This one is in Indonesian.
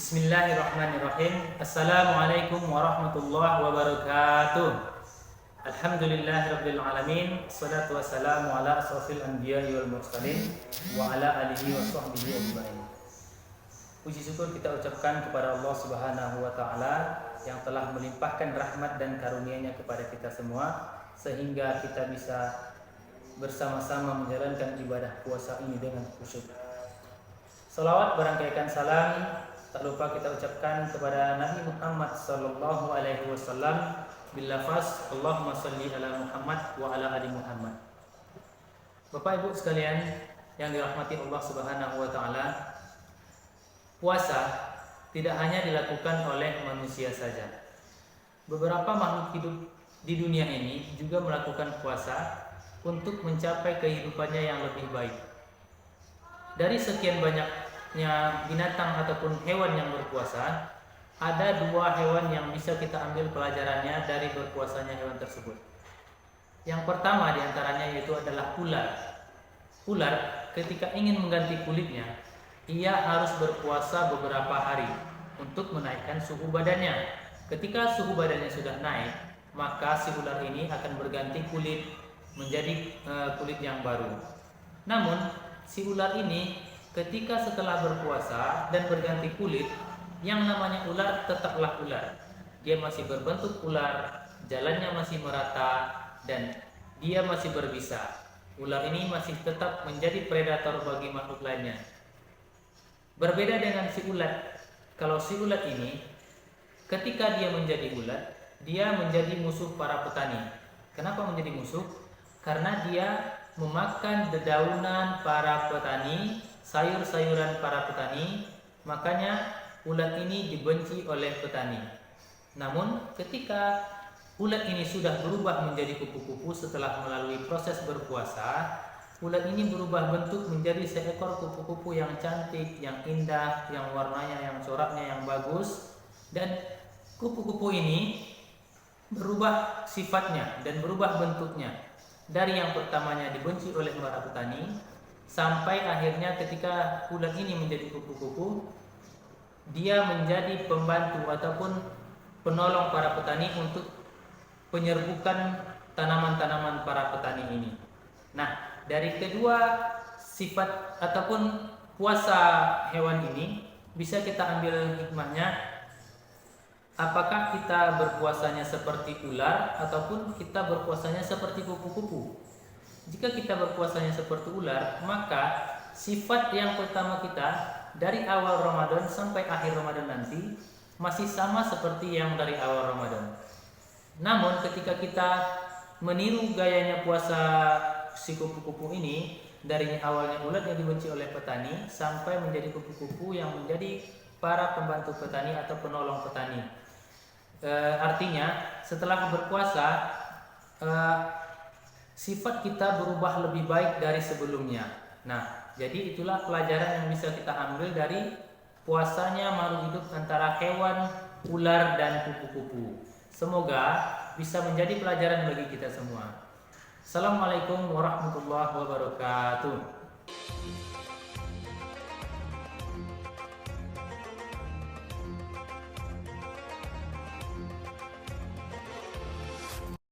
Bismillahirrahmanirrahim. Assalamualaikum warahmatullahi wabarakatuh. Alhamdulillahirabbil alamin. Wassalatu wassalamu ala asrofil anbiya'i wal mursalin wa ala alihi washabbihi ajmain. Puji syukur kita ucapkan kepada Allah Subhanahu wa taala yang telah melimpahkan rahmat dan karunia-Nya kepada kita semua sehingga kita bisa bersama-sama menjalankan ibadah puasa ini dengan khusyuk. Salawat berangkaikan salam tak lupa kita ucapkan kepada Nabi Muhammad sallallahu alaihi wasallam bil lafaz Allahumma shalli ala Muhammad wa ala ali Muhammad. Bapak Ibu sekalian yang dirahmati Allah Subhanahu wa taala, puasa tidak hanya dilakukan oleh manusia saja. Beberapa makhluk hidup di dunia ini juga melakukan puasa untuk mencapai kehidupannya yang lebih baik. Dari sekian banyaknya binatang ataupun hewan yang berpuasa, ada dua hewan yang bisa kita ambil pelajarannya dari berpuasanya hewan tersebut. Yang pertama diantaranya yaitu adalah ular. Ular ketika ingin mengganti kulitnya, ia harus berpuasa beberapa hari untuk menaikkan suhu badannya. Ketika suhu badannya sudah naik, maka si ular ini akan berganti kulit menjadi kulit yang baru. Namun si ular ini ketika setelah berpuasa dan berganti kulit, yang namanya ular tetaplah ular. Dia masih berbentuk ular, jalannya masih merata, dan dia masih berbisa. Ular ini masih tetap menjadi predator bagi makhluk lainnya. Berbeda dengan si ulat. Kalau si ulat ini, ketika dia menjadi ulat, dia menjadi musuh para petani. Kenapa menjadi musuh? Karena dia memakan dedaunan para petani, sayur-sayuran para petani, makanya ulat ini dibenci oleh petani. Namun ketika ulat ini sudah berubah menjadi kupu-kupu setelah melalui proses berpuasa, ulat ini berubah bentuk menjadi seekor kupu-kupu yang cantik, yang indah, yang warnanya, yang coraknya yang bagus. Dan kupu-kupu ini berubah sifatnya dan berubah bentuknya. Dari yang pertamanya dibenci oleh para petani, sampai akhirnya ketika ulat ini menjadi kupu-kupu, dia menjadi pembantu ataupun penolong para petani untuk penyerbukan tanaman-tanaman para petani ini. Nah, dari kedua sifat ataupun puasa hewan ini bisa kita ambil hikmahnya. Apakah kita berpuasanya seperti ular ataupun kita berpuasanya seperti kupu-kupu? Jika kita berpuasanya seperti ular, maka sifat yang pertama kita dari awal Ramadan sampai akhir Ramadan nanti masih sama seperti yang dari awal Ramadan. Namun ketika kita meniru gayanya puasa si kupu-kupu ini, dari awalnya ulat yang dibenci oleh petani sampai menjadi kupu-kupu yang menjadi para pembantu petani atau penolong petani. Artinya setelah berpuasa, sifat kita berubah lebih baik dari sebelumnya. Nah, jadi itulah pelajaran yang bisa kita ambil dari puasanya makhluk hidup antara hewan, ular, dan kupu-kupu. Semoga bisa menjadi pelajaran bagi kita semua. Assalamualaikum warahmatullahi wabarakatuh.